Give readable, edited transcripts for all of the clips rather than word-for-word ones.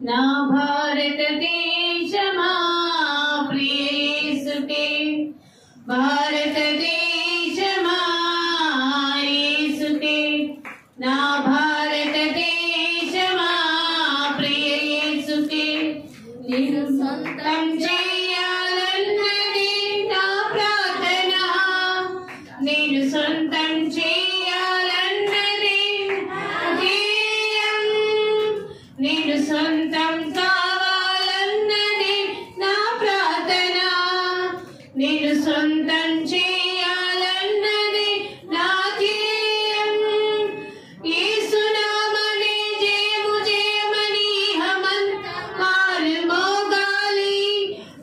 నా భారతదేశమా ప్రియ యేసుకే, భారతదేశమా యేసుకే, నా భారతదేశమా ప్రియ యేసుకే, నేను సొంతం చేయాలన్నది నా ప్రార్థన, నేను సొంతం చేయాలన్నది ధ్యేయం, నేను సొంతం కావాలన్నది నా ప్రార్థన, నేను సొంతం చేయాలన్నది నా ధ్యేయం. యేసునామమే జయము జయమని హమంత మారుమోగాలి,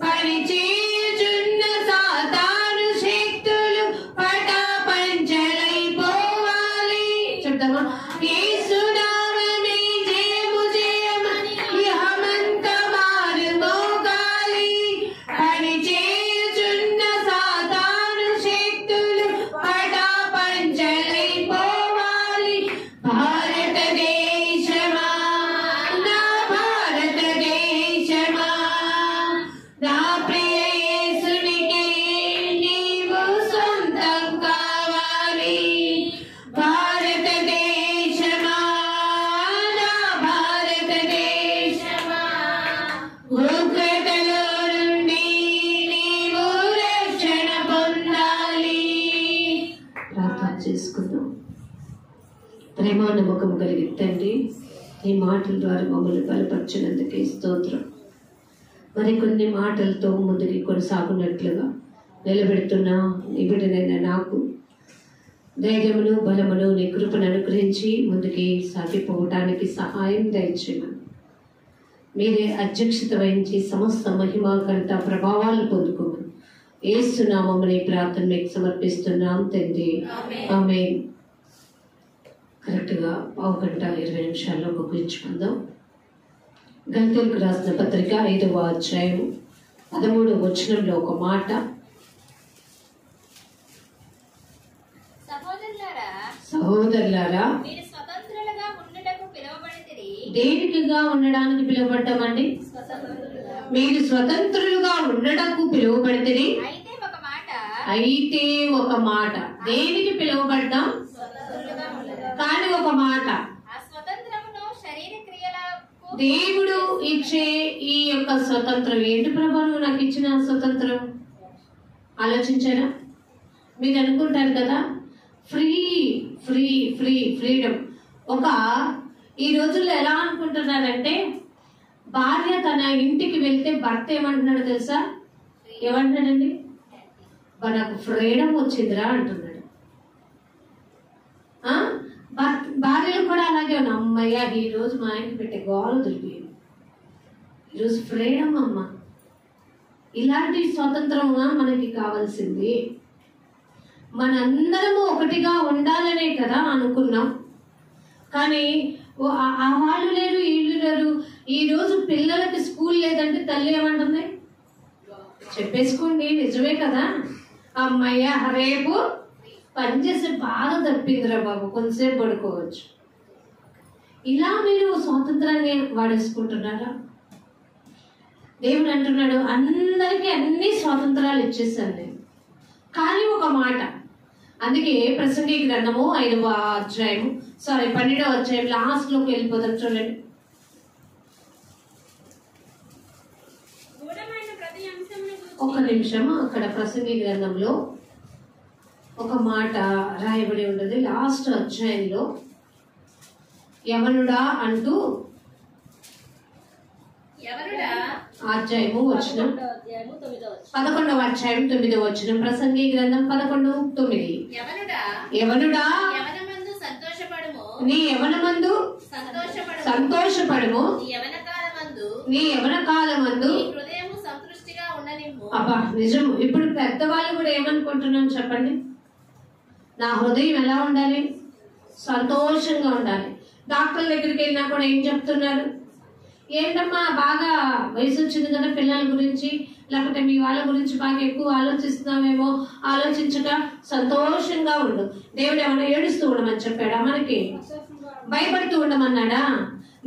పరిచేయుచున్న సాతాను శక్తులు పటాపంచలైపోవాలి. చెప్తామా? యేసునామమే జయము జయమని హమంత మారుమోగాలి, పరిచేయుచున్న సాతాను శక్తులు పటాపంచలైపోవాలి. భారతదేశమా నా భారతదేశమా, నా ప్రియ యేసునికే నీవు సొంతం కావాలి. భారతదేశమా నా భారతదేశమా, ఉగ్రతలో నుండి నీవు రక్షణ పొందాలి. ప్రార్థన చేసుకుందాం. ప్రేమ నమ్మకం కలిగి తండ్రి, ఈ మాటల ద్వారా మమ్మల్ని బలపరిచినందుకే స్తోత్రం. మరికొన్ని మాటలతో ముందుకి కొనసాగునట్లుగా నిలబెడుతున్న నిబిడనైన నాకు ధైర్యమును బలమును నీ కృపను అనుగ్రహించి ముందుకి సాగిపోవటానికి సహాయం దయచేయమని మీరే అధ్యక్షత వహించి సమస్త మహిమ ఘనత ప్రభావాలు పొందుకోమని యేసు నామమున ప్రార్థన మీకు సమర్పిస్తున్నాం తండ్రి. ఆమేన్. కరెక్ట్గా 1:20 ముగించుకుందాం. గలతీయులకు రాసిన పత్రిక 5వ అధ్యాయం 13వ వచనంలో ఒక మాట, సహోదరులారా మీరు స్వతంత్రులుగా ఉండుటకు పిలువబడితిరి. దేనికిగా ఉండడానికి పిలువబడ్డామండి? మీరు స్వతంత్రులుగా ఉండటకు పిలువబడితిరి. అయితే ఒక మాట, అయితే ఒక మాట, దేనికి పిలువబడ్డాం? స్వతంత్రులుగా ఉండగా. కానీ ఒక మాట, ఆ స్వతంత్రమును శరీర క్రియలకు దేవుడు ఇచ్చే ఈ యొక్క స్వతంత్రం ఏంటి ప్రభు, నువ్వు నాకు ఇచ్చిన స్వతంత్రం ఆలోచించారా? మీరు అనుకుంటారు కదా ఫ్రీ ఫ్రీ ఫ్రీ ఫ్రీడమ్. ఈ రోజుల్లో ఎలా అనుకుంటున్నారంటే, భార్య తన ఇంటికి వెళ్తే భర్త ఏమంటున్నాడు తెలుసా? ఏమంటున్నాడండి? నాకు ఫ్రీడమ్ వచ్చిందిరా అంటున్నాడు. భార్యలు కూడా అలాగే ఉన్నాయి. అమ్మయ్య, ఈరోజు మా ఆయనకి పెట్టే గోల దొరికింది, ఈరోజు ఫ్రీడమ్ అమ్మ. ఇలాంటి స్వతంత్రమా మనకి కావాల్సింది? మనందరము ఒకటిగా ఉండాలనే కదా అనుకున్నాం. కానీ ఆ వాళ్ళు లేరు, వీళ్ళు లేరు. ఈరోజు పిల్లలకి స్కూల్ లేదంటే తల్లి ఏమంటుంది? చెప్పేసుకోండి, నిజమే కదా. అమ్మయ్య, రేపు పనిచేసే బాధ తప్పిందిరా బాబు, కొంతసేపు పడుకోవచ్చు. ఇలా మీరు స్వాతంత్రాన్ని వాడేసుకుంటున్నారా? దేవుడు అంటున్నాడు, అందరికీ అన్ని స్వాతంత్రాలు ఇచ్చేసాను నేను, కానీ ఒక మాట. అందుకే ప్రసంగి గ్రంథము 5వ అధ్యాయము 12వ అధ్యాయం లాస్ట్ లోకి వెళ్ళిపోతాం. చూడండి, గూఢమైన ప్రతి అంశమును ఒక నిమిషం. అక్కడ ప్రసంగి గ్రంథంలో ఒక మాట రాయబడి ఉన్నది. లాస్ట్ అధ్యాయంలో యవనుడా అంటూ ఎవరుడా అధ్యాయము వచనం 11వ అధ్యాయం 9వ వచనం. ప్రసంగి గ్రంథం 11:9. ఎవరుడా యవనుడా యవనమందు సంతోషపడుము, నీ యవనమందు సంతోషపడుము, నీ యవన కాలమందు నీ యవన కాలమందు నీ హృదయము సంతృష్టిగా ఉండనిమ్ము. అబ్బా, నిజం. ఇప్పుడు పెద్దవాళ్ళు కూడా ఏమనుకుంటున్నాం చెప్పండి? నా హృదయం ఎలా ఉండాలి? సంతోషంగా ఉండాలి. డాక్టర్ దగ్గరికి వెళ్ళినా కూడా ఏం చెప్తున్నారు? ఏంటమ్మా, బాగా వయసు వచ్చింది కదా, పిల్లల గురించి లేకపోతే మీ వాళ్ళ గురించి బాగా ఎక్కువ ఆలోచిస్తున్నామేమో, ఆలోచించక సంతోషంగా ఉండు. దేవుడు ఏమైనా ఏడుస్తూ ఉండమని చెప్పాడా? మనకి భయపడుతూ ఉండమన్నాడా?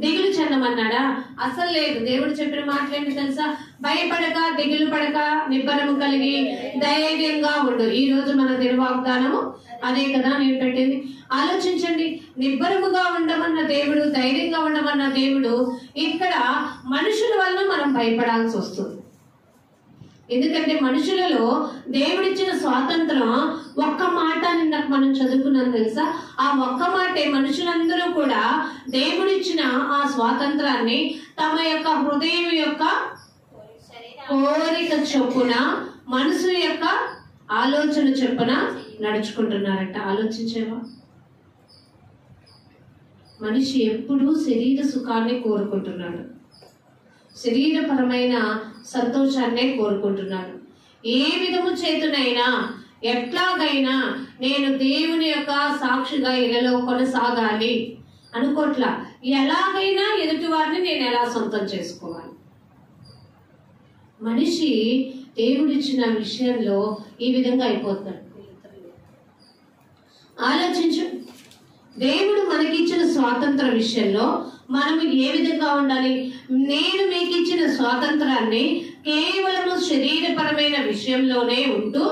దిగులు చెందమన్నాడా? అసలు లేదు. దేవుడు చెప్పిన మాటలేంటి తెలుసా? భయపడక, దిగులు పడక, నిబ్బరము కలిగి ధైర్యంగా ఉండు. ఈ రోజు మన దినవాగ్దానము అదే కదా నేను పెట్టింది. ఆలోచించండి, నిబ్బరముగా ఉండమన్న దేవుడు, ధైర్యంగా ఉండమన్న దేవుడు, ఇక్కడ మనుషుల వల్ల మనం భయపడాల్సి వస్తుంది. ఎందుకంటే మనుషులలో దేవుడిచ్చిన స్వాతంత్రం ఒక్క మాట నిన్న మనం చదువుకున్నాం తెలుసా? ఆ ఒక్క మాటే మనుషులందరూ కూడా దేవుడిచ్చిన ఆ స్వాతంత్రాన్ని తమ యొక్క హృదయం యొక్క కోరిక చొప్పున, మనసు యొక్క ఆలోచన చొప్పున నడుచుకుంటున్నారంట. ఆలోచించేవా? మనిషి ఎప్పుడూ శరీర సుఖాన్ని కోరుకుంటున్నాడు, శరీరపరమైన సంతోషాన్నే కోరుకుంటున్నాడు. ఏ విధము చేతునైనా, ఎట్లాగైనా నేను దేవుని యొక్క సాక్షిగా ఇళ్ళలో కొనసాగాలి అనుకోట్లా. ఎలాగైనా ఎదుటి వారిని నేను ఎలా సొంతం చేసుకోవాలి. మనిషి దేవుడిచ్చిన విషయంలో ఈ విధంగా అయిపోతాడు. ఆలోచించు, దేవుడు మనకిచ్చిన స్వాతంత్ర విషయంలో మనము ఏ విధంగా ఉండాలి? నేను మీకు ఇచ్చిన స్వాతంత్రాన్ని కేవలము శరీరపరమైన విషయంలోనే ఉంటూ,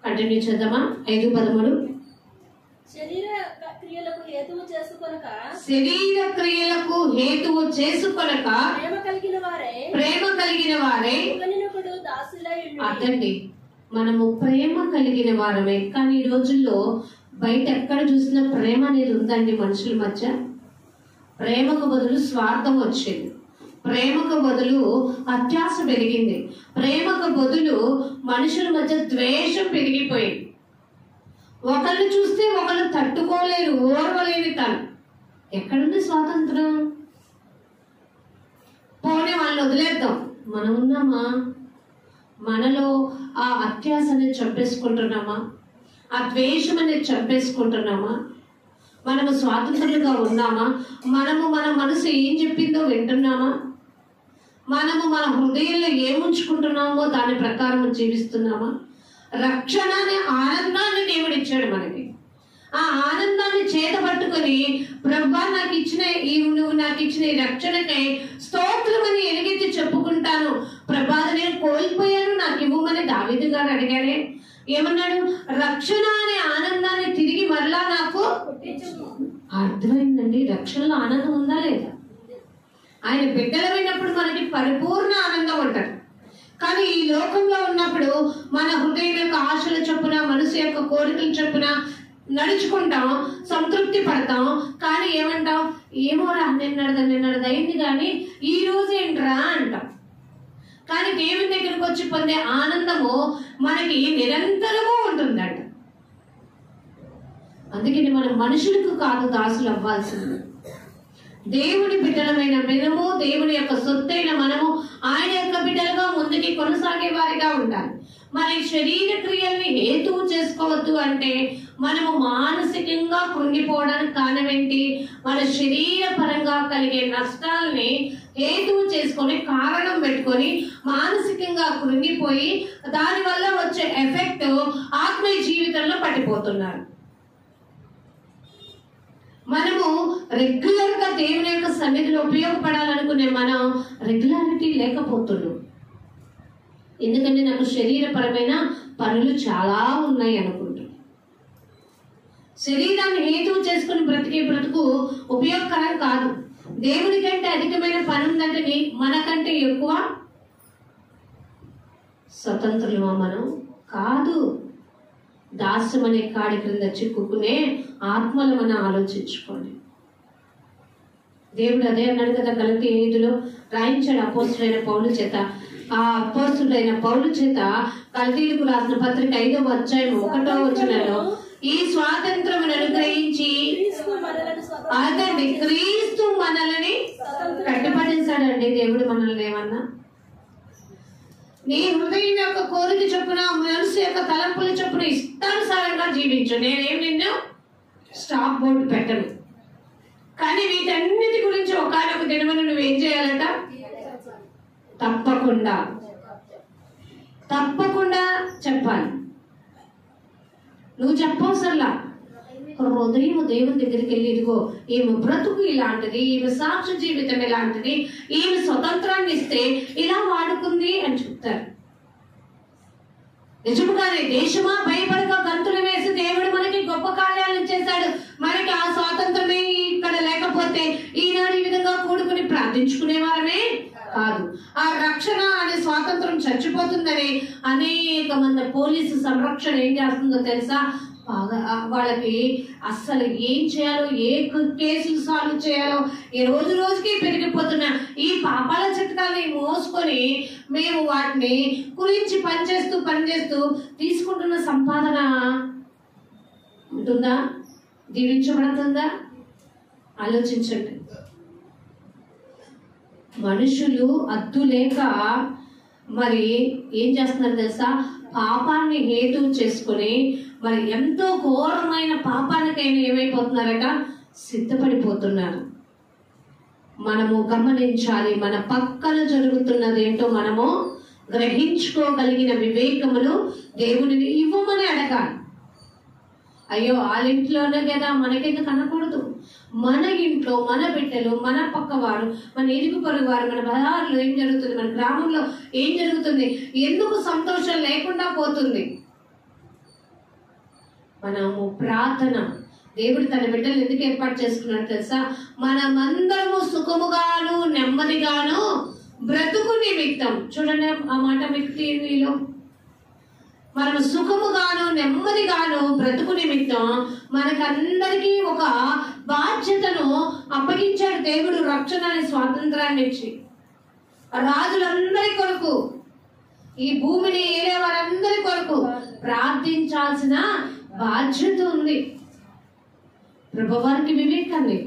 కంటిన్యూ చేద్దామా? 5:13. శరీర క్రియలకు హేతువు చేసుకొనక, శరీర క్రియలకు హేతువు చేసుకొనక ప్రేమ కలిగిన వారే ఒకనినొకడు దాసులై ఉండుడి. అదండి, మనము ప్రేమ కలిగిన వారమే. కానీ ఈ రోజుల్లో బయట ఎక్కడ చూసినా ప్రేమ అనేది ఉందండి మనుషుల మధ్య. ప్రేమకు బదులు స్వార్థం వచ్చింది, ప్రేమకు బదులు అత్యాశ పెరిగింది, ప్రేమకు బదులు మనుషుల మధ్య ద్వేషం పెరిగిపోయింది. ఒకళ్ళు చూస్తే ఒకళ్ళు తట్టుకోలేరు, ఓర్వలేని తను. ఎక్కడుంది స్వాతంత్రం? పోనీ వాళ్ళని వదిలేద్దాం, మనం ఉన్నామా? మనలో ఆ అత్యాశ అనేది చంపేసుకుంటున్నామా? ఆ ద్వేషం అనేది చంపేసుకుంటున్నామా? మనము స్వాతంత్రులుగా ఉన్నామా? మనము మన మనసు ఏం చెప్పిందో వింటున్నామా? మనము మన హృదయంలో ఏముంచుకుంటున్నామో దాని ప్రకారం జీవిస్తున్నామా? రక్షణ అనే ఆనందాన్ని దేవుడు ఇచ్చాడు మనకి. ఆ ఆనందాన్ని చేత పట్టుకొని, ప్రభువా నాకు ఇచ్చిన నువ్వు నాకు ఇచ్చిన ఈ రక్షణకై స్తోత్రమని ఎలుగెత్తి చెప్పుకుంటాను. ప్రభా నేను కోల్పోయాను, నాకు ఇవ్వమని దావీదు గారు అడిగారే. ఏమన్నాడు? రక్షణ అనే ఆనందాన్ని తిరిగి మరలా నాకు అర్థమైందండి. రక్షణలో ఆనందం ఉందా లేదా? ఆయన బిడ్డలమైనప్పుడు మనకి పరిపూర్ణ ఆనందం ఉంటుంది. కానీ ఈ లోకంలో ఉన్నప్పుడు మన హృదయం యొక్క ఆశల చొప్పున, మనసు యొక్క కోరికల చొప్పున నడుచుకుంటాం, సంతృప్తి పడతాం. కానీ ఏమంటాం? ఏమోరా నిన్నడది అయింది కానీ ఈ రోజు ఏంట్రా అంటాం. కానీ దేవుని దగ్గరకు వచ్చి పొందే ఆనందము మనకి నిరంతరము ఉంటుందంట. అందుకని మనం మనుషులకు కాదు దాసులు అవ్వాల్సింది. దేవుడి బిడ్డలమైన మనము, దేవుని యొక్క సొత్తైన మనము ఆయన యొక్క బిడ్డలుగా ముందుకి కొనసాగే వారిగా ఉండాలి. మన శరీర క్రియల్ని హేతువు చేసుకోవద్దు అంటే మనము మానసికంగా కృంగిపోవడానికి కారణం ఏంటి? మన శరీర పరంగా కలిగే నష్టాలని హేతువు చేసుకొని, కారణం పెట్టుకొని మానసికంగా కృంగిపోయి దానివల్ల వచ్చే ఎఫెక్ట్ ఆత్మీయ జీవితంలో పట్టిపోతున్నారు. మనము రెగ్యులర్ గా దేవుని యొక్క సన్నిధిలో ఉపయోగపడాలనుకునే మనం రెగ్యులారిటీ లేకపోతున్నాం. ఎందుకంటే నాకు శరీరపరమైన పనులు చాలా ఉన్నాయి అనుకుంటున్నాను. శరీరాన్ని హేతువు చేసుకుని బ్రతికే బ్రతుకు ఉపయోగకరం కాదు. దేవుని కంటే అధికమైన పని ఉందంటే మనకంటే ఎక్కువ స్వతంత్రులమా మనం? కాదు. దాస్యం అనే కాడి క్రింద చిక్కుకునే ఆత్మలు మనం ఆలోచించుకోండి. దేవుడు అదే అన్నాడు కదా గలతీ 5లో రాయించాడు అపోస్తులైన పౌలు చేత. ఆ అపోస్తులైన పౌలు చేత గలతీయులకు రాసిన పత్రిక 5వ అధ్యాయం 1వ వచనంలో ఈ స్వాతంత్రమును అనుగ్రహించి అదండి క్రీస్తు మనల్ని కట్టుపడేశాడండి. దేవుడు మనల్ని ఏమన్నా నీ హృదయం యొక్క కోరిక చొప్పున, మనసు యొక్క తలంపుల చొప్పున ఇష్టానుసారంగా జీవించు. నేనేం నిన్ను స్టాప్ బోర్డు పెట్టను. కానీ వీటన్నిటి గురించి ఒకనొక దినమున నువ్వేం చేయాలట? తప్పకుండా తప్పకుండా చెప్పాలి. నువ్వు చెప్పవసరలా, హృదయం దేవుని దగ్గరికి వెళ్ళి, ఇదిగో ఈమె బ్రతుకు ఇలాంటిది, ఈమె సాక్షి జీవితం ఇలాంటిది, ఈమె స్వతంత్రాన్ని ఇస్తే ఇలా వాడుకుంది అని చెప్తారు. నిజముగానే దేశమా భయపడక గంతులు వేసి దేవుడు మనకి గొప్ప కార్యాలను చేశాడు. మనకి ఆ స్వాతంత్రమే ఇక్కడ లేకపోతే ఈనాడు ఈ విధంగా కూడుకుని ప్రార్థించుకునేవారమే కాదు. ఆ రక్షణ అనే స్వాతంత్రం చచ్చిపోతుందని అనేక మంది పోలీసు సంరక్షణ ఏం చేస్తుందో తెలుసా? వాళ్ళకి అస్సలు ఏం చేయాలో, ఏ కేసులు సాల్వ్ చేయాలో ఈ రోజు రోజుకి పెరిగిపోతున్న ఈ పాపాల చిట్కాలని మోసుకొని మేము వాటిని గురించి పనిచేస్తూ తీసుకుంటున్న సంపాదన ఉంటుందా? దీవించబడుతుందా? ఆలోచించండి. మనుషులు అద్దు లేక మరి ఏం చేస్తున్నారు తెలుసా? పాపాన్ని హేతు చేసుకుని మరి ఎంతో ఘోరమైన పాపానికైనా ఏమైపోతున్నారట? సిద్ధపడిపోతున్నారు. మనము గమనించాలి. మన పక్కన జరుగుతున్నది ఏంటో మనము గ్రహించుకోగలిగిన వివేకములు దేవునిని ఇవ్వమని అడగాలి. అయ్యో వాళ్ళ ఇంట్లోనే కదా, మనకెందుకు అనకూడదు? మన ఇంట్లో మన బిడ్డలు, మన పక్కవారు, మన ఇరుగు పొరుగు వారు, మన బజార్లో ఏం జరుగుతుంది, మన గ్రామంలో ఏం జరుగుతుంది, ఎందుకు సంతోషం లేకుండా పోతుంది? మనము ప్రార్థన, దేవుడు తన బిడ్డలు ఎందుకు ఏర్పాటు చేసుకున్నాడు తెలుసా? మనమందరము సుఖముగాను నెమ్మదిగాను బ్రతుకు నిమిత్తం. చూడండి ఆ మాట మీకు టీవీలో, మనం సుఖముగాను నెమ్మదిగాను బ్రతుకు నిమిత్తం మనకందరికీ ఒక బాధ్యతను అప్పగించాడు దేవుడు. రక్షణ అనే స్వాతంత్రాన్ని ఇచ్చి రాజులందరి కొరకు, ఈ భూమిని ఏలే వారందరి కొరకు ప్రార్థించాల్సిన బాధ్యత ఉంది. ప్రభువారికి వివేకాన్ని,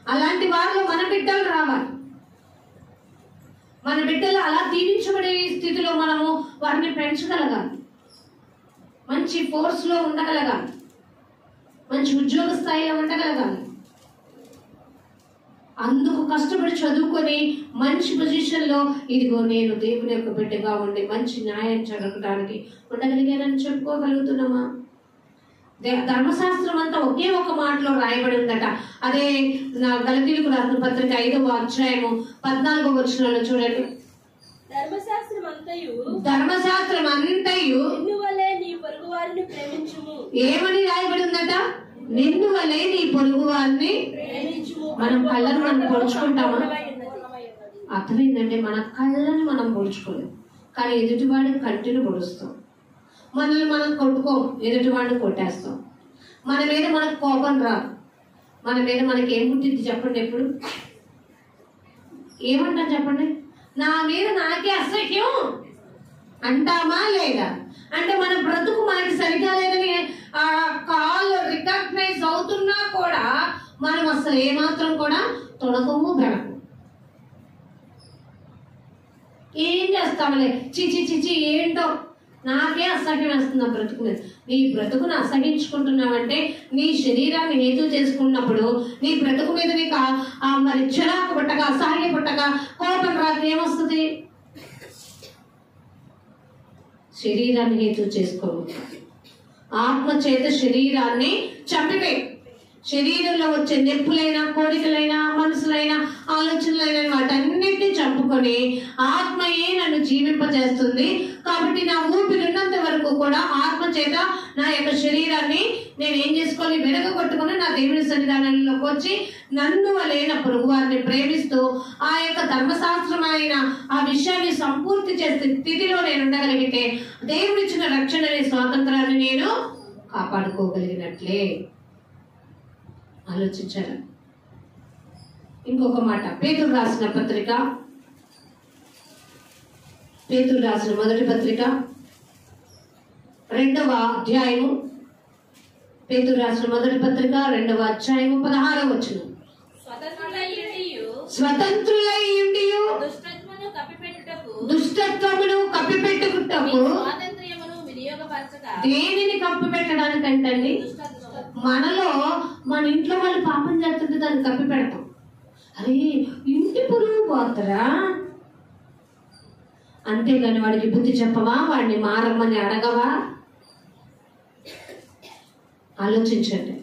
అలాంటి వారిలో మన బిడ్డలు రావాలి. మన బిడ్డలు అలా దీవించబడే స్థితిలో మనము వారిని పెంచగలగాలి. మంచి ఫోర్స్ లో ఉండగలగాలి. మంచి ఉద్యోగ స్థాయిలో ఉండగలగాలి. అందుకు కష్టపడి చదువుకొని మంచి పొజిషన్ లో, ఇదిగో నేను దేవుని యొక్క బిడ్డగా ఉండి మంచి న్యాయం జరగడానికి ఉండగలిగానని చెప్పుకోగలుగుతున్నామా? ధర్మశాస్త్రం అంతా ఒకే ఒక మాటలో రాయబడి ఉందట. అదే గలతీయులకు రాసిన పత్రిక 5వ అధ్యాయము 14వ వచనంలో చూడండి. ధర్మశాస్త్రం అంతయు నిన్ను వలె నీ పొరుగు వారిని ప్రేమించుము. ఏమని రాయబడి ఉందట? నిన్ను వలె నీ పొరుగు వారిని ప్రేమించుము. మనం కళ్ళను మనం పొడుచుకుంటామా? అర్థం ఏంటంటే మన కళ్ళను మనం పొడుచుకోలేము, కానీ ఎదుటివాడి కంటిని పొడుస్తాం. మనల్ని మనం కొట్టుకోం, ఎదుటివాడిని కొట్టేస్తాం. మన మీద మనకు కోపం రాదు. మన మీద మనకి ఏం పుట్టింది చెప్పండి? ఎప్పుడు ఏమంటాం చెప్పండి? నా మీద నాకే అసహ్యం అంటామా లేదా? అంటే మన బ్రతుకు మనకి సరిగా లేదని ఆ కాల్ రికగ్నైజ్ అవుతున్నా కూడా మనం అసలు ఏమాత్రం కూడా తొడకము బెడకు. ఏం చేస్తామలే, చిచి చిచి ఏంటో నాకే అసహ్యం వేస్తుంది ఆ బ్రతుకు మీద. నీ బ్రతుకును అసహించుకుంటున్నావంటే నీ శరీరాన్ని హేతు చేసుకున్నప్పుడు నీ బ్రతుకు మీద నీకు మరి చిరాకు పుట్టక, అసహ్య పుట్టక, కోపం రాక ఏమొస్తుంది? శరీరాన్ని హేతు చేసుకోవు. ఆత్మ చేత శరీరాన్ని చంపితే శరీరంలో వచ్చే నొప్పులైనా, కోరికలైనా, మనసులైనా, ఆలోచనలైనా వాటన్నిటిని చంపుకొని ఆత్మయే నన్ను జీవింపజేస్తుంది. కాబట్టి నా ఊపిరి ఉన్నంత వరకు కూడా ఆత్మ చేత నా యొక్క శరీరాన్ని నేను ఏం చేసుకోవాలి? వెనకగొట్టుకుని నా దేవుని సన్నిధానంలోకి వచ్చి నన్ను వలైన పొరుగు వారిని ప్రేమిస్తూ ఆ యొక్క ధర్మశాస్త్రమైన ఆ విషయాన్ని సంపూర్తి చేసే స్థితిలో నేను ఉండగలిగితే దేవుడిచ్చిన రక్షణ అనే స్వాతంత్రాన్ని నేను కాపాడుకోగలిగినట్లే. ఆలోచించారు. ఇంకొక మాట, పేతురు రాసిన పత్రిక, పేతురు రాసిన మొదటి పత్రిక 2వ అధ్యాయము, పేతురు రాసిన మొదటి పత్రిక 2వ అధ్యాయము 16వ వచనం. స్వతంత్రులైయుండియు దుష్టత్వమును కప్పిపెట్టుటకు. దేనిని కప్పిపెట్టడానికంటండి? మనలో మన ఇంట్లో వాళ్ళు పాపం చేస్తుంటే దాన్ని కప్పి పెడతాం. అరే ఇంటి పురుగు పోతారా? అంతేగాని వాడికి బుద్ధి చెప్పవా? వాడిని మారమ్మని అడగవా? ఆలోచించండి.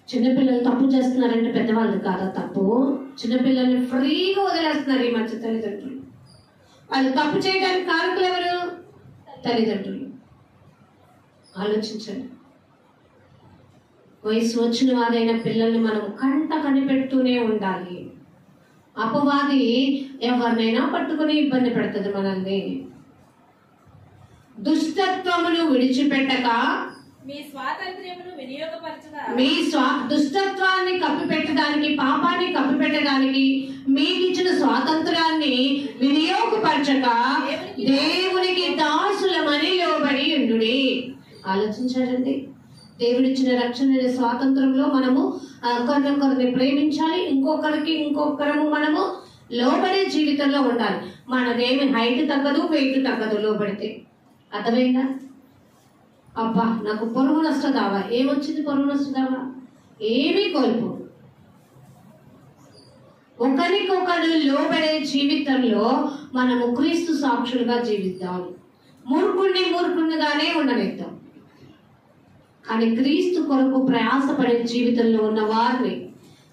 చిన్నపిల్లలు తప్పు చేస్తున్నారంటే పెద్దవాళ్ళు కాదా తప్పు? చిన్నపిల్లల్ని ఫ్రీగా వదిలేస్తున్నారు ఈ మధ్య తల్లిదండ్రులు. వాళ్ళు తప్పు చేయడానికి కారకులు ఎవరు? తల్లిదండ్రులు. ఆలోచించండి. వయసు వచ్చిన వారైన పిల్లల్ని మనం కంట కనిపెడుతూనే ఉండాలి. అపవాది ఎవరినైనా పట్టుకుని ఇబ్బంది పెడుతుంది మనల్ని. దుష్టత్వమును విడిచిపెట్టక మీ స్వాతంత్ర్యమును వినియోగపరచగా మీ దుష్టత్వాన్ని కప్పిపెట్టడానికి, పాపాన్ని కప్పిపెట్టడానికి మీకు ఇచ్చిన స్వాతంత్రాన్ని వినియోగపరచక దేవునికి దాసులమని లోబడి ఉండుడి. ఆలోచించాలండి. దేవుడిచ్చిన రక్షణ స్వాతంత్రంలో మనము ఒకరినొకరిని ప్రేమించాలి, ఇంకొకరము మనము లోబడే జీవితంలో ఉండాలి. మనదేమి హైట్ తగ్గదు, వెయిట్ తగ్గదు లోబడితే. అర్థమైందా? అబ్బా నాకు పొరుగు నష్టదావా, ఏమొచ్చింది? పొరుగు నష్టదావా ఏమీ కోల్పో. ఒకరికొకరు లోబడే జీవితంలో మనము క్రీస్తు సాక్షులుగా జీవిద్దాం. మూర్ఖునిగానే ఉండనిద్దాం. కానీ క్రీస్తు కొరకు ప్రయాసపడే జీవితంలో ఉన్న వారిని,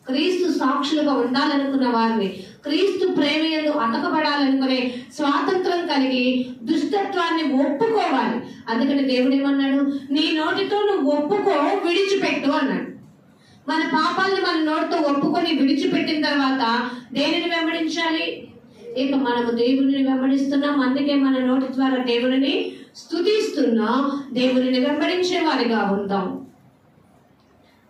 క్రీస్తు సాక్షులుగా ఉండాలనుకున్న వారిని, క్రీస్తు ప్రేమయందు అతకబడాలనుకునే స్వాతంత్రం కలిగి దుష్టత్వాన్ని ఒప్పుకోవాలి. అందుకని దేవుడు ఏమన్నాడు? నీ నోటితో నువ్వు ఒప్పుకో, విడిచిపెట్టు అన్నాడు. మన పాపాలను మన నోటితో ఒప్పుకొని విడిచిపెట్టిన తర్వాత దేనిని వెంబడించాలి? ఇక మనము దేవుడిని వెంబడిస్తున్నాం. అందుకే మన నోటి ద్వారా దేవుడిని స్తుతిస్తున్నాం. దేవుడిని వెంబడించే వారిగా ఉందాం.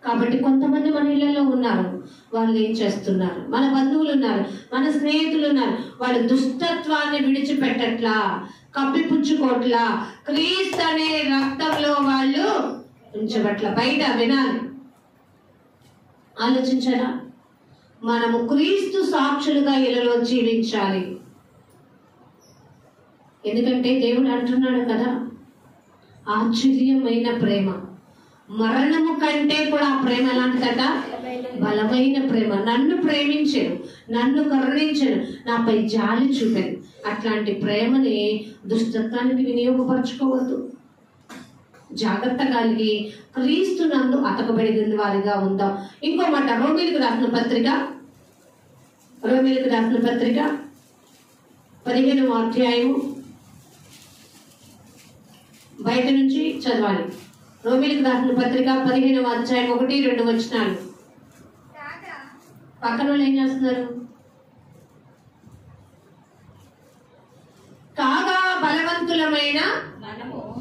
కాబట్టి కొంతమంది మన ఇళ్లలో ఉన్నారు, వాళ్ళు ఏం చేస్తున్నారు? మన బంధువులు ఉన్నారు, మన స్నేహితులు ఉన్నారు, వాళ్ళు దుష్టత్వాన్ని విడిచిపెట్టట్లా, కప్పిపుచ్చుకోట్లా, క్రీస్తు అనే రక్తంలో వాళ్ళు ఉంచబట్ల. బయట వినాలి. ఆలోచించారా? మనము క్రీస్తు సాక్షులుగా ఇళ్ళలో జీవించాలి. ఎందుకంటే దేవుడు అంటున్నాడు కదా, ఆశ్చర్యమైన ప్రేమ, మరణము కంటే కూడా ఆ ప్రేమ ఎలాంటిదట? బలమైన ప్రేమ. నన్ను ప్రేమించాను, నన్ను కరుణించాను, నాపై జాలి చూపాను. అట్లాంటి ప్రేమని దుష్టత్వానికి వినియోగపరచుకోవద్దు. జాగ్రత్త కలిగి క్రీస్తు నందు అతకబడిన వారిగా ఉందాం. ఇంకో మాట, రోమీలకు రాసిన పత్రిక 15వ అధ్యాయము బయట నుంచి చదవాలి. రోమీలకు రాసిన పత్రిక 15వ అధ్యాయం 1-2 వచనాలు. పక్కన వాళ్ళు ఏం చేస్తున్నారు? కాగా బలవంతులమైన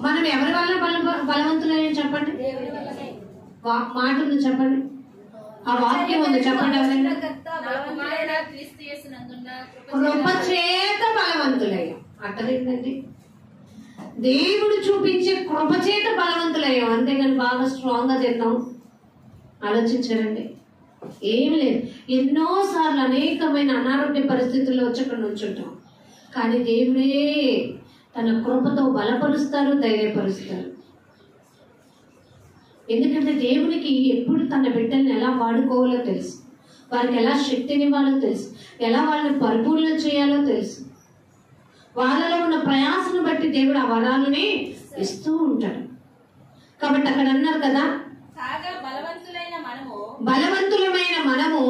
మనం ఎవరి వల్ల బలవంతులైన చెప్పండి. మాట ఉంది చెప్పండి. ఆ వాక్యం ఉంది చెప్పండి. ఎవరైనా కృపచేత బలవంతులయ్యాం. అర్థమైందండి? దేవుడు చూపించే కృపచేత బలవంతులయ్యాం. అంతేగాని బాగా స్ట్రాంగ్ గా తిన్నాం. ఆలోచించారండి? ఏం లేదు. ఎన్నోసార్లు అనేకమైన అనారోగ్య పరిస్థితుల్లో వచ్చి అక్కడ నుంచుంటాం. కానీ దేవుడే తన కృపతో బలపరుస్తారు, ధైర్యపరుస్తారు. ఎందుకంటే దేవునికి ఎప్పుడు తన బిడ్డల్ని ఎలా వాడుకోవాలో తెలుసు, వారికి ఎలా శక్తినివ్వాలో తెలుసు, ఎలా వాళ్ళని పరిపూర్ణ చేయాలో తెలుసు. వాళ్ళలో ఉన్న ప్రయాసను బట్టి దేవుడు ఆ వరాలని ఇస్తూ ఉంటాడు. కాబట్టి అక్కడ అన్నారు కదా, బలవంతులమైన మనము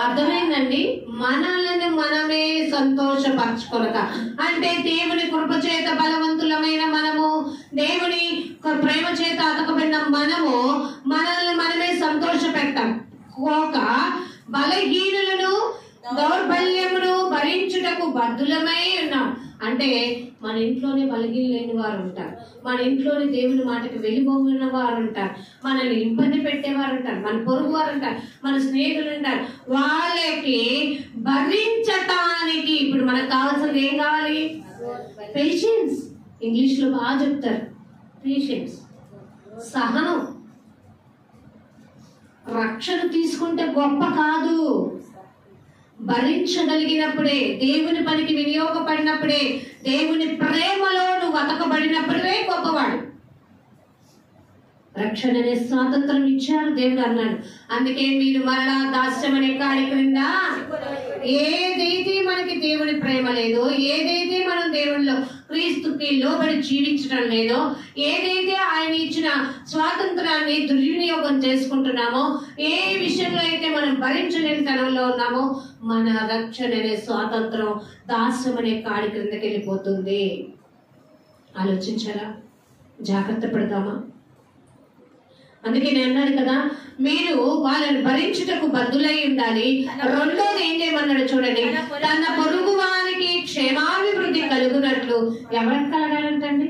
అర్థమైందండి. మనల్ని మనమే సంతోషపరచుకొనక అంటే దేవుని కృప చేత బలవంతులమైన మనము, దేవుని ప్రేమ చేత అతకబడిన మనము మనల్ని మనమే సంతోష పెట్టాం. ఒక బలహీనులను దౌర్బల్యమును భరించుటకు బద్ధులమై ఉన్నాం. అంటే మన ఇంట్లోనే బలహీన లేని వారు ఉంటారు, మన ఇంట్లోనే దేవుని మాటకి వెళ్ళిపోయిన వారు ఉంటారు, మనల్ని ఇబ్బంది పెట్టేవారు ఉంటారు, మన పొరుగు వారు ఉంటారు, మన స్నేహితులు ఉంటారు. వాళ్ళకి భరించటానికి ఇప్పుడు మనకు కావాల్సింది ఏం కావాలి? పేషెన్స్. ఇంగ్లీష్ లో బాగా చెప్తారు పేషెన్స్, సహనం. రక్షణ తీసుకుంటే గొప్ప కాదు, భరించగలిగినప్పుడే, దేవుని పనికి వినియోగపడినప్పుడే, దేవుని ప్రేమలో నువ్వు అతకబడినప్పుడే గొప్పవాడు. రక్షణ అనే స్వాతంత్రం ఇచ్చారు దేవుడు అన్నాడు. అందుకే మీరు మరలా దాస్యం అనే కాడి క్రింద ఏదైతే మనకి దేవుడి ప్రేమ లేదో, ఏదైతే మనం దేవుడిలో క్రీస్తుకి లోబడి జీవించడం లేదో, ఏదైతే ఆయన ఇచ్చిన స్వాతంత్రాన్ని దుర్వినియోగం చేసుకుంటున్నామో, ఏ విషయంలో అయితే మనం భరించలేని తనంలో ఉన్నామో, మన రక్షణ అనే స్వాతంత్రం దాస్యం అనే కాడి క్రిందకి వెళ్ళిపోతుంది. ఆలోచించారా? జాగ్రత్త పడదామా? అందుకే నేను అన్నాడు కదా, మీరు వాళ్ళని భరించుటకు బద్దులై ఉండాలి. రెండోది ఏం చేయమన్నాడు చూడండి, తన పొరుగు వారికి క్షేమాభివృద్ధి కలుగునట్లు. ఎవరికి కలగాలంటండి?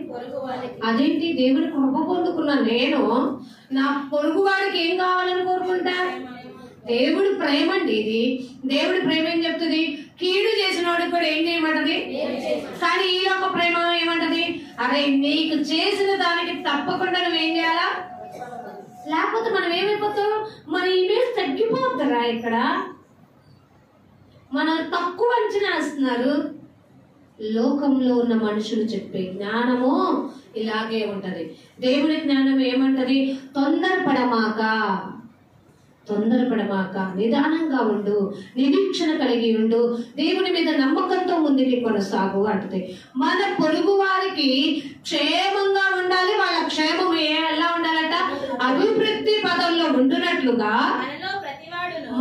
అదేంటి? దేవుని కృప పొందుకున్న నేను నా పొరుగు వారికి ఏం కావాలని కోరుకుంటా? దేవుడు ప్రేమ అండి ఇది. దేవుడి ప్రేమ ఏం చెప్తుంది? కీడు చేసిన వాడికి కూడా ఏం చేయమంటది? కానీ ఈ లోక ప్రేమ ఏమంటది? అరే నీకు చేసిన దానికి తప్పకుండా నువ్వేం చేయాలా? లేకపోతే మనం ఏమైపోతాం? మన ఇమేజ్ తగ్గిపోతారా? ఇక్కడ మనం తక్కువ అంచనా వేస్తున్నారు. లోకంలో ఉన్న మనుషులు చెప్పే జ్ఞానము ఇలాగే ఉంటది. దేవుని జ్ఞానం ఏమంటది? తొందరపడమాక, నిదానంగా ఉండు, నిరీక్షణ కలిగి ఉండు, దేవుని మీద నమ్మకంతో ముందుకి కొనసాగు అంటది. మన పొరుగు వారికి క్షేమంగా ఉండాలి. వాళ్ళ క్షేమం ఎలా ఉండాలట? అభివృద్ధి పదంలో ఉంటున్నట్లుగా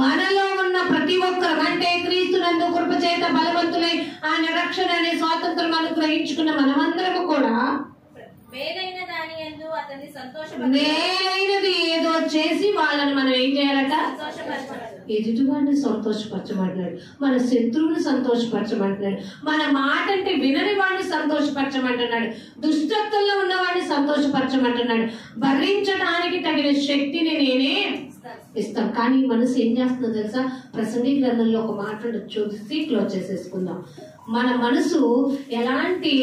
మనలో ఉన్న ప్రతి ఒక్కరు, అంటే క్రీస్తునందు కృప చేత బలవంతులై ఆయన రక్షణ అనే స్వాతంత్రం అనుగ్రహించుకున్న మనమందరము కూడా మేలైనది ఏదో చేసి వాళ్ళని మనం ఏం చేయాలట? ఎదుటివాడిని సంతోషపరచమంటున్నాడు, మన శత్రువుని సంతోషపరచమంటున్నాడు, మన మాట అంటే వినని వాడిని సంతోషపరచమంటున్నాడు, దుష్టత్వంలో ఉన్న వాడిని సంతోషపరచమంటున్నాడు. భరించడానికి తగిన శక్తిని నేనే ఇస్తాం. కానీ మనసు ఏం చేస్తుందో తెలుసా? ప్రసంగి గ్రంథంలో ఒక మాట చూసి క్లోజ్ చేసేసుకుందాం. మన మనసు ఎలాంటి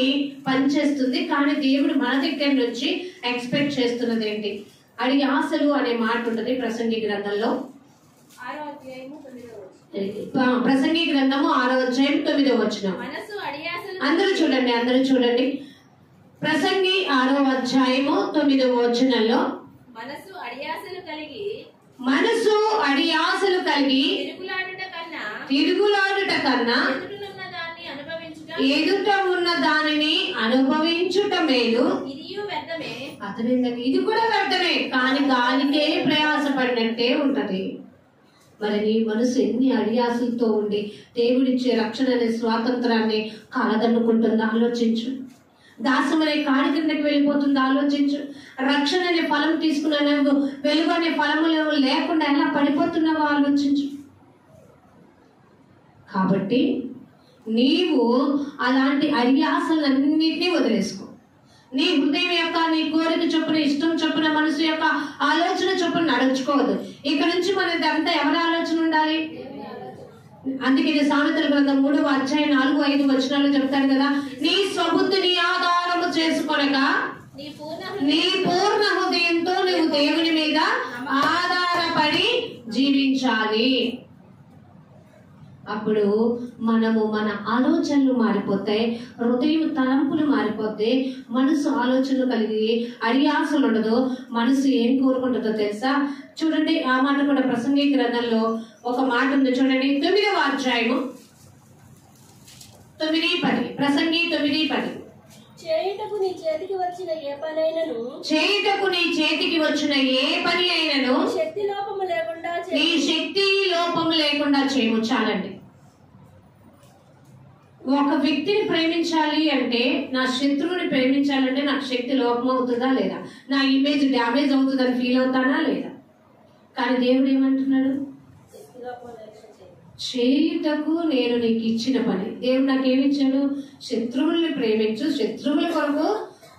పని చేస్తుంది, కానీ దేవుడు మన దగ్గర నుంచి ఎక్స్పెక్ట్ చేస్తున్నది ఏంటి? అడిగి ఆశలు అనే మాట ఉంటుంది ప్రసంగి గ్రంథంలో. ప్రసంగి గ్రంథము 6వ అధ్యాయం 9వ వచనం. అందరూ చూడండి. ప్రసంగి 6వ అధ్యాయము 9వ వచనంలో, మనసు అడియాసలు కలిగి తిరుగులాడుట కన్నా ఎదుట ఉన్న దానిని అనుభవించుట మేలు. అతనిందని ఇది కూడా వ్యర్థమే, కానీ గాలికే ప్రయాసపడినట్టే ఉంటది. మరి నీ మనసు ఎన్ని అడియాసలతో ఉండి దేవుడిచ్చే రక్షణ అనే స్వాతంత్రాన్ని కాలదన్నుకుంటుందో ఆలోచించు. దాసం అనే కాడి కిందకి వెళ్ళిపోతుందో ఆలోచించు. రక్షణ అనే ఫలం తీసుకున్నావు, వెలుగు అనే ఫలములు లేకుండా ఎలా పడిపోతున్నావో ఆలోచించు. కాబట్టి నీవు అలాంటి అడియాసలన్నింటినీ వదిలేసుకో. నీ హృదయం యొక్క, నీ కోరిక చొప్పున, ఇష్టం చొప్పున, మనసు యొక్క ఆలోచన చొప్పున నడుచుకోవద్దు. ఇక నుంచి మనదంతా ఎవరి ఆలోచన ఉండాలి? అందుకే సామెతల గ్రంథం 3వ అధ్యాయం 4-5 వచనాలు చెప్తారు కదా, నీ స్వబుద్ధిని ఆధారము చేసుకొనగా నీ పూర్ణ హృదయంతో నువ్వు దేవుని మీద ఆధారపడి జీవించాలి. అప్పుడు మనము మన ఆలోచనలు మారిపోతాయి, హృదయం తలంపులు మారిపోతాయి, మనసు ఆలోచనలు కలిగి అడియాసలు ఉండదు. మనసు ఏం కోరుకుంటుందో తెలుసా? చూడండి, ఆ మాట కూడా ప్రసంగి గ్రంథంలో ఒక మాట ఉంది చూడండి. 9వ అధ్యాయము 9:10. ప్రసంగి 9:10. చేయుటకు నీ చేతికి వచ్చిన ఏ పని అయినను శక్తి లోపము లేకుండా చేయము. చాలండి. ఒక వ్యక్తిని ప్రేమించాలి అంటే, నా శత్రువుని ప్రేమించాలంటే నాకు శక్తి లోపం అవుతుందా లేదా? నా ఇమేజ్ డ్యామేజ్ అవుతుందని ఫీల్ అవుతానా లేదా? కానీ దేవుడు ఏమంటున్నాడు? చేయుటకు నేను నీకు ఇచ్చిన పని. దేవుడు నాకేమిచ్చాడు? శత్రువుల్ని ప్రేమించు, శత్రువుల కొరకు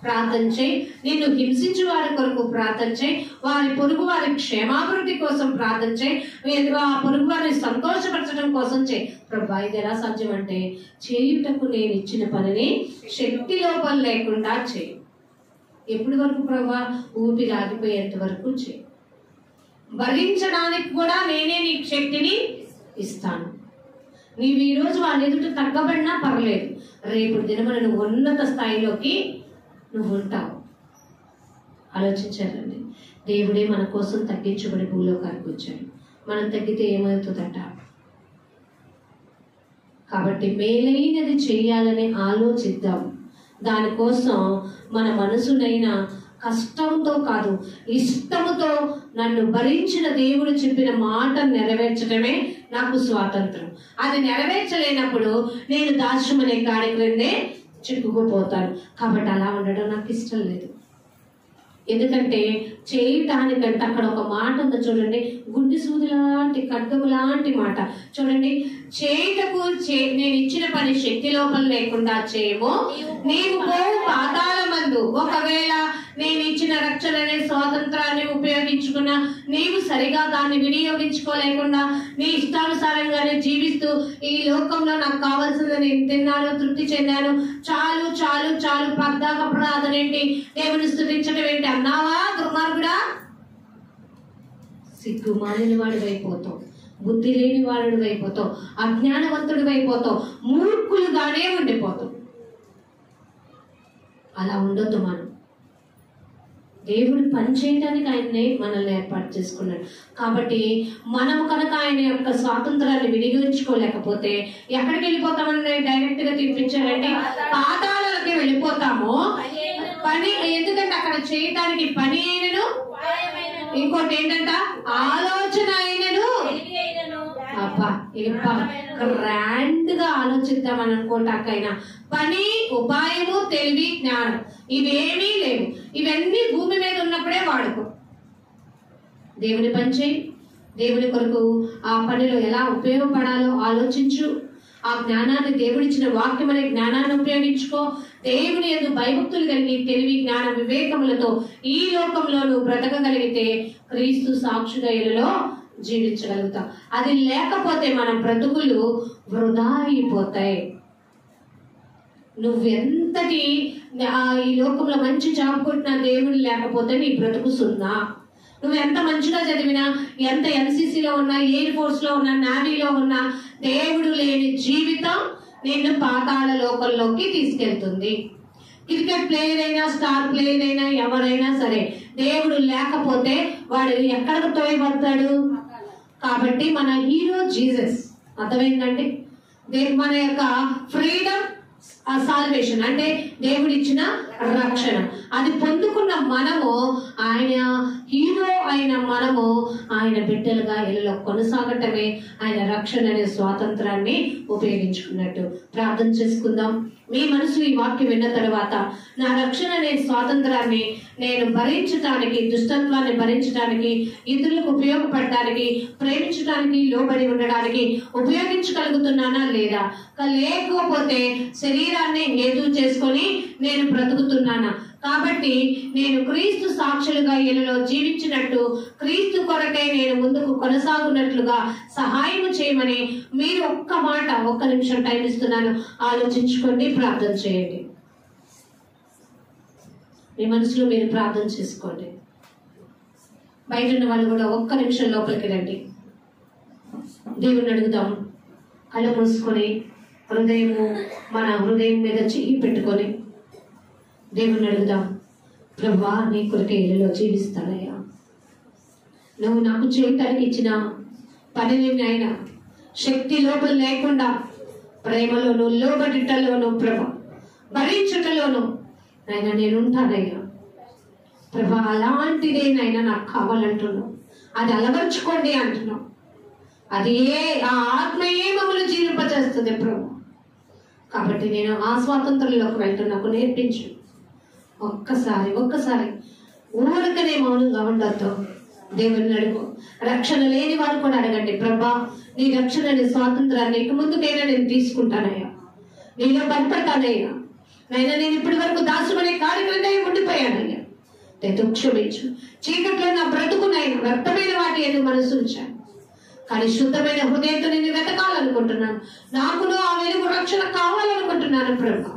ప్రార్థన చేయి, నిన్ను హింసించు వారి కొరకు ప్రార్థన చేయి, వారి పొరుగు వారి క్షేమాభివృద్ధి కోసం ప్రార్థన చేయి, ఆ పొరుగు వారిని సంతోషపరచడం కోసం చేయి. ప్రభా, ఇది ఎలా సాధ్యం అంటే, చేయుటకు నేను ఇచ్చిన పనిని శక్తి లోపం లేకుండా చేయి. ఎప్పటి వరకు ప్రభా? ఊపిరి ఆగిపోయేంత వరకు చేయి. భరించడానికి కూడా నేనే నీకు శక్తిని ఇస్తాను. నీవు ఈరోజు వాళ్ళ ఎదుట తగ్గబడినా పర్లేదు, రేపు దినమున నువ్వు ఉన్నత స్థాయిలోకి నువ్వు ఉంటావు. ఆలోచించారండి. దేవుడే మన కోసం తగ్గించబడి భూలోకానికి వచ్చాడు. మనం తగ్గితే ఏమవుతుందట? కాబట్టి మేలైనది చేయాలని ఆలోచిద్దాం. దానికోసం మన మనసునైనా కష్టంతో కాదు, ఇష్టముతో నన్ను భరించిన దేవుడు చెప్పిన మాట నెరవేర్చడమే నాకు స్వాతంత్రం. అది నెరవేర్చలేనప్పుడు నేను దాస్యం అనే కాడి క్రిందే చిక్కుకుపోతాను. కాబట్టి అలా ఉండడం నాకు ఇష్టం లేదు. ఎందుకంటే చేయటానికంటే అక్కడ ఒక మాట ఉంది చూడండి, గుండె సూది లాంటి ఖడ్గము లాంటి మాట చూడండి. చేయుటకు నేను ఇచ్చిన పని శక్తి లోపం లేకుండా చేయము, నీవు పోవు పాతాళమందు. ఒకవేళ నేను ఇచ్చిన రక్షణ అనే స్వాతంత్రాన్ని ఉపయోగించుకున్నా, నీవు సరిగా దాన్ని వినియోగించుకోలేకుండా నీ ఇష్టానుసారంగానే జీవిస్తూ ఈ లోకంలో నాకు కావాల్సింది నేను తిన్నాను, తృప్తి చెందాను, చాలు చాలు చాలు, పద్దాక ప్రార్థన ఏంటి, దేవుని స్తుతించడం ఏంటి అన్నావా దుర్మార్గుడా? సిగ్గుమాలిన వాడు అయిపోతావు, బుద్ధి లేని వాడు అయిపోతావు, అజ్ఞానవంతుడు అయిపోతావు, మూర్ఖులుగానే ఉండిపోతావు. అలా ఉండొద్దు. మనం దేవుడు పని చేయడానికి ఆయన్ని మనల్ని ఏర్పాటు చేసుకున్నాడు. కాబట్టి మనము కనుక ఆయన యొక్క స్వాతంత్రాన్ని వినియోగించుకోలేకపోతే ఎక్కడికి వెళ్ళిపోతామని డైరెక్ట్ గా తినిపించారంటే పాతాళాలకి వెళ్ళిపోతాము. పని ఎందుకంటే అక్కడ చేయడానికి పని అయినను, ఇంకోటి ఏంటంట ఆలోచన అయినను. అబ్బా గ్రాండ్ గా ఆలోచిద్దామని అనుకోటాకైనా పని, ఉపాయము, తెలివి, జ్ఞానం ఇవేమీ లేవు. ఇవన్నీ భూమి మీద ఉన్నప్పుడే వాడుకో. దేవుని పని చేయి, దేవుని కొరకు ఆ పనిలో ఎలా ఉపయోగపడాలో ఆలోచించు. ఆ జ్ఞానాన్ని దేవుడిచ్చిన వాక్యం అనే జ్ఞానాన్ని ఉపయోగించుకో. దేవుని యందు భయభక్తులు కలిగి తెలివి, జ్ఞాన, వివేకములతో ఈ లోకంలో నువ్వు బ్రతకగలిగితే క్రీస్తు సాక్షిగా ఇలలో జీవించగలుగుతాం. అది లేకపోతే మన బ్రతుకులు వృధా అయిపోతాయి. నువ్వెంతటి ఈ లోకంలో మంచి జాబ్ కొట్టినా దేవుడు లేకపోతే నీ బ్రతుకు సున్నా. నువ్వు ఎంత మంచిగా చదివినా, ఎంత ఎన్సీసీలో ఉన్నా, ఎయిర్ ఫోర్స్ లో ఉన్నా, నేవీలో ఉన్నా, దేవుడు లేని జీవితం నిన్ను పాతాళ లోకంలోకి తీసుకెళ్తుంది. క్రికెట్ ప్లేయర్ అయినా, స్టార్ ప్లేయర్ అయినా, ఎవరైనా సరే దేవుడు లేకపోతే వాడు ఎక్కడికి తోయబడతాడు? కాబట్టి మన హీరో జీసస్. అర్థమైందండి? మన యొక్క ఫ్రీడమ్, సాల్వేషన్ అంటే దేవుడిచ్చిన రక్షణ, అది పొందుకున్న మనము, ఆయన హీరో అయిన మనము ఆయన బిడ్డలుగా ఇళ్ళలో కొనసాగటమే ఆయన రక్షణ అనే స్వాతంత్రాన్ని ఉపయోగించుకున్నట్టు. ప్రార్థన చేసుకుందాం. మీ మనసు ఈ వాక్యం విన్న తర్వాత నా రక్షణ అనే స్వాతంత్రాన్ని నేను భరించటానికి, దుష్టత్వాన్ని భరించడానికి, ఇతరులకు ఉపయోగపడటానికి, ప్రేమించడానికి, లోబడి ఉండడానికి ఉపయోగించగలుగుతున్నానా లేదా? లేకపోతే శరీరాన్ని హేతు చేసుకొని నేను బ్రతుకుతున్నానా? కాబట్టి నేను క్రీస్తు సాక్షులుగా ఇళ్ళలో జీవించినట్టు, క్రీస్తు కొరకై నేను ముందుకు కొనసాగున్నట్లుగా సహాయం చేయమని మీరు ఒక్క నిమిషం టైం ఇస్తున్నాను. ఆలోచించుకోండి, ప్రార్థన చేయండి. మీ మనసులో మీరు ప్రార్థన చేసుకోండి. బయట ఉన్న వాళ్ళు కూడా ఒక్క నిమిషం లోపలికి రండి. దేవుని అడుగుదాం. కళ్ళు మూసుకొని మన హృదయం మీద చెయ్యి పెట్టుకొని దేవుని అడుగుదాం. ప్రభువా, నీ కొరకే ఇళ్ళలో జీవిస్తానయ్యా. నువ్వు నాకు చేయటానికి ఇచ్చిన పనిని అయినా శక్తి లోపల లేకుండా ప్రేమలోను, లోబడిటలోను, ప్రభా భరించుటలోను అయినా నేను ఉంటానయ్యా. ప్రభా, అలాంటిదేనైనా నాకు కావాలంటున్నావు. అది అలవర్చుకోండి అంటున్నావు. అది ఆ ఆత్మయే మమ్మల్ని జీవింపచేస్తుంది ప్రభు. కాబట్టి నేను ఆ స్వాతంత్రంలోకి వెళ్తున్నా, నాకు నేర్పించు. ఒక్కసారి ఊరికనే మౌనంగా ఉండొద్దు. దేవుని అడుగు. రక్షణ లేని వారు కూడా అడగండి. ప్రభా, నీ రక్షణ, నీ స్వాతంత్రాన్ని ఇక ముందుకైనా నేను తీసుకుంటానయ్యా, నీలో బలపడతానయ్యా. నైనా నేను ఇప్పటి వరకు దాసుమనే కార్యక్రమంగా ఉండిపోయానయ్యా. నేను క్షమించు. చీకట్లో నా బ్రతుకునైనా వ్యర్థమైన వాటి ఎందుకు మనసు ఉంచాను, కానీ శుద్ధమైన హృదయంతో నేను వెతకాలనుకుంటున్నాను. నాకును ఆ వెలుగు రక్షణ కావాలనుకుంటున్నాను ప్రభా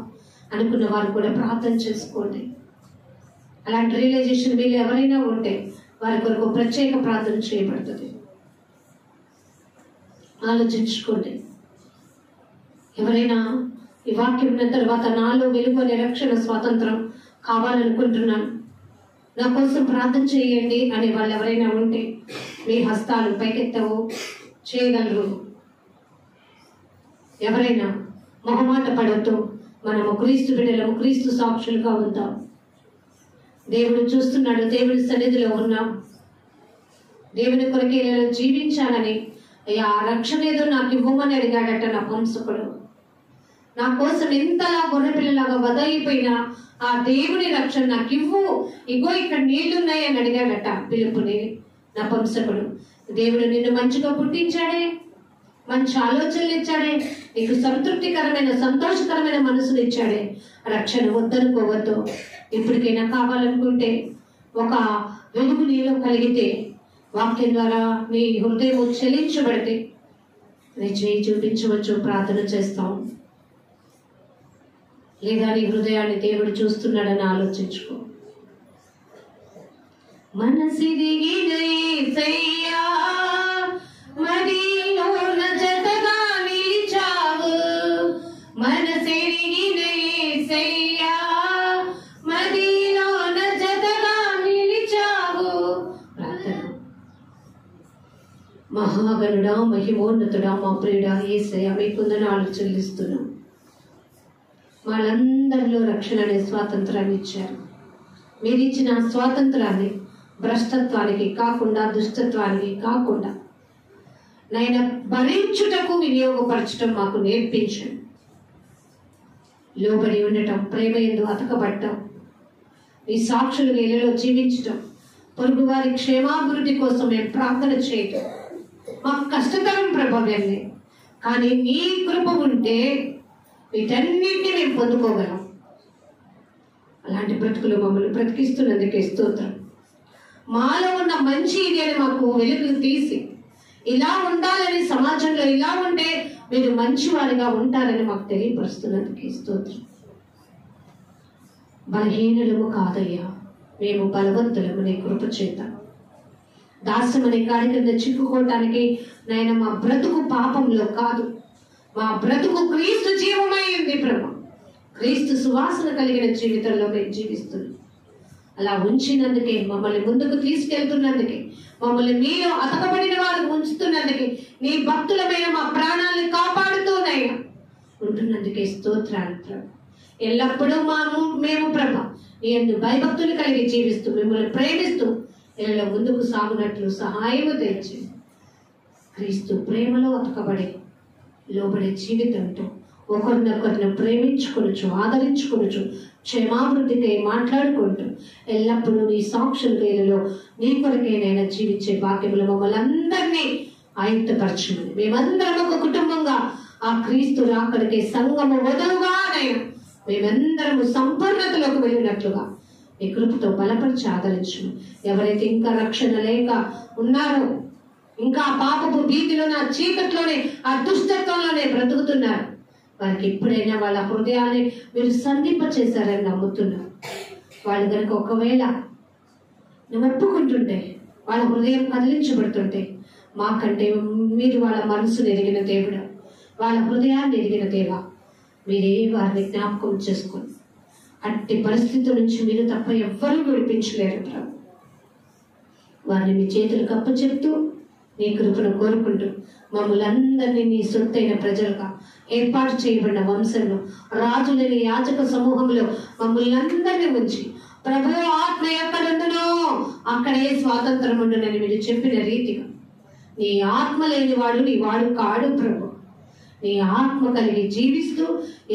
అనుకున్న వారు కూడా ప్రార్థన చేసుకోండి. అలాంటి రియలైజేషన్ వీళ్ళు ఎవరైనా ఉంటే వారి కొరకు ప్రత్యేక ప్రార్థన చేయబడుతుంది. ఆలోచించుకోండి. ఎవరైనా ఈ వాక్యం విన్న తర్వాత నాలో వెలుగు అనే రక్షణ స్వాతంత్రం కావాలనుకుంటున్నాను, నా కోసం ప్రార్థన చేయండి అనే వాళ్ళు ఎవరైనా ఉంటే మీ హస్తాలు పైకెత్తవు చేయగలరు. ఎవరైనా మొహమాట పడద్దు. మనము క్రీస్తు బిడ్డలము, క్రీస్తు సాక్షులుగా ఉంటాం. దేవుడు చూస్తున్నాడు. దేవుడి సన్నిధిలో ఉన్నాం. దేవుని కొరకే జీవించాలని అయ్యా రక్షణ ఏదో నాకు ఇవ్వమని అడిగాడట నపుంసకుడు. నా కోసం ఎంతలా గొర్రెపిల్లలాగా వదైపోయినా ఆ దేవుని రక్షణ నాకు ఇవ్వు, ఇగో ఇక్కడ నీళ్లున్నాయి అని అడిగాడట పిలుపుని నపుంసకుడు. దేవుడు నిన్ను మంచిగా పుట్టించాడే, మంచి ఆలోచనలు ఇచ్చాడే, నీకు సంతృప్తికరమైన సంతోషకరమైన మనసును ఇచ్చాడే. రక్షణ వద్దనుకోవద్దు. ఇప్పటికైనా కావాలనుకుంటే ఒక వెలుగు నీలో కలిగితే, వాక్యం ద్వారా నీ హృదయం చెలించబడితే నీ చేయి చూపించవచ్చు, ప్రార్థన చేస్తాం. లేదా నీ హృదయాన్ని దేవుడు చూస్తున్నాడని ఆలోచించుకో. మనసిరిగిన యేసయ్యా మదిలోన జతగా నిలిచావు, మనసిరిగిన యేసయ్యా మదిలోన జతగా నిలిచావు. ప్రార్థన. మహాగణుడా, మహిమోన్నతుడా, మా ప్రియుడా యేసయ్యా మీకు వందనాలు చెల్లిస్తున్నాం. వాళ్ళందరిలో రక్షణ అనే స్వాతంత్రాన్ని ఇచ్చారు. మీరు ఇచ్చిన స్వాతంత్రాన్ని భ్రష్టత్వానికి కాకుండా, దుష్టత్వానికి కాకుండా నాయన భరించుటకు వినియోగపరచడం మాకు నేర్పించండి. లోబడి ఉండటం, ప్రేమ యందు అతకబడటం, ఈ సాక్షులు వేలలో జీవించటం, పొరుగు వారి క్షేమాభివృద్ధి కోసం మేము ప్రార్థన చేయటం మాకు కష్టతరం ప్రభావాన్ని. కానీ నీ కృప ఉంటే వీటన్నిటిని మేము పొందుకోగలం. అలాంటి బ్రతుకులు మమ్మల్ని బ్రతికిస్తున్నందుకే స్తోత్రం. మాలో ఉన్న మంచి ఇది అని మాకు వెలుగు తీసి ఇలా ఉండాలని, సమాజంలో ఇలా ఉంటే మీరు మంచివారిగా ఉంటారని మాకు తెలియపరుస్తున్నందుకే స్తోత్రం. బలహీనులము కాదయ్యా, మేము బలవంతులము నీ కృప చేత. దాస్యం అనే కాడి కింద చిక్కుకోవటానికి నాయన మా బ్రతుకు పాపంలో కాదు, మా బ్రతుకు క్రీస్తు జీవమై ఉంది ప్రభు. క్రీస్తు సువాసన కలిగిన జీవితంలో మేము జీవిస్తున్నాం. అలా ఉంచినందుకే, మమ్మల్ని ముందుకు తీసుకెళ్తున్నందుకే, మమ్మల్ని మీలో అతకబడిన వారు ఉంచుతున్నందుకే, నీ భక్తులమైన మా ప్రాణాలను కాపాడుతూనైనా ఉంటున్నందుకే స్తోత్రాలు ప్రభు. ఎల్లప్పుడూ మేము ప్రభ నీ యందు భయభక్తులు కలిగి జీవిస్తూ మిమ్మల్ని ప్రేమిస్తూ ఇలా ముందుకు సాగునట్లు సహాయము తెచ్చి క్రీస్తు ప్రేమలో అతకబడి లోబడే జీవితంతో ఒకరినొకరిని ప్రేమించుకొనొచ్చు, ఆదరించుకొనొచ్చు, క్షేమాభివృద్ధికై మాట్లాడుకుంటూ ఎల్లప్పుడూ నీ సాక్షుల వేలలో నీ కొరకేనైనా జీవించే భాగ్యములు మమ్మల్ని అందరినీ ఆయుక్తపరచమని, మేమందరం ఒక కుటుంబంగా ఆ క్రీస్తు రాకడికి సంఘము వధువుగానైనా మేమందరము సంపూర్ణతలోకి వెళ్ళినట్లుగా నీ కృపతో బలపరిచి ఆదరించు. ఎవరైతే ఇంకా రక్షణ లేక ఉన్నారో, ఇంకా పాపపు భీతిలో, ఆ చీకట్లోనే, ఆ దుష్టత్వంలోనే బ్రతుకుతున్నారు, వారికి ఎప్పుడైనా వాళ్ళ హృదయాన్ని మీరు సంధింప చేశారని నమ్ముతున్నారు. వాళ్ళు కనుక ఒకవేళ నువ్వు ఒప్పుకుంటుంటే, వాళ్ళ హృదయం కదిలించబడుతుంటే, మాకంటే మీరు వాళ్ళ మనసును ఎరిగిన దేవుడు, వాళ్ళ హృదయాన్ని ఎరిగిన దేవా, మీరే వారిని జ్ఞాపకం చేసుకోండి. అట్టి పరిస్థితుల నుంచి మీరు తప్ప ఎవ్వరూ విడిపించలేరు ప్రభు. వారిని మీ చేతులకు అప్పచెప్తూ నీ కృపను కోరుకుంటూ మమ్మల్ని అందరినీ నీ సొత్తైన ప్రజలుగా ఏర్పాటు చేయబడిన వంశంలో, రాజులని యాజక సమూహంలో మమ్మల్ని అందరినీ ఉంచి ప్రభు ఆత్మ ఎక్కడుండునో అక్కడే స్వాతంత్రం ఉండునని మీరు చెప్పిన రీతిగా నీ ఆత్మ లేని వాడు నీ వాడు కాడు ప్రభు. నీ ఆత్మ కలిగి జీవిస్తూ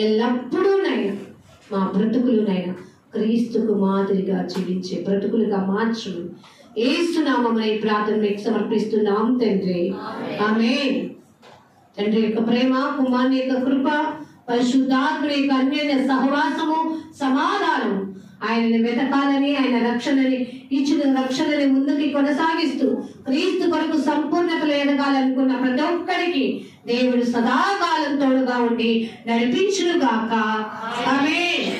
ఎల్లప్పుడూ నైనా మా బ్రతుకులునైనా క్రీస్తుకు మాదిరిగా జీవించే బ్రతుకులుగా మార్చు. యేసునామమున ఈ ప్రార్థన మీకు సమర్పిస్తున్నాం తండ్రి, ఆమేన్. తండ్రి యొక్క ప్రేమ, కుమారుని యొక్క కృప, పరిశుద్ధాత్ముని యొక్క అన్యోన్య సహవాసము, సమాధానము ఆయనని వెతకాలని, ఆయన రక్షణని ఇచ్చిన రక్షణని ముందుకి కొనసాగిస్తూ క్రీస్తు కొరకు సంపూర్ణతలు ఎదగాలనుకున్న ప్రతి ఒక్కరికి దేవుడు సదాకాలం తోడుగా ఉండి నడిపించును గాక. ఆమేన్.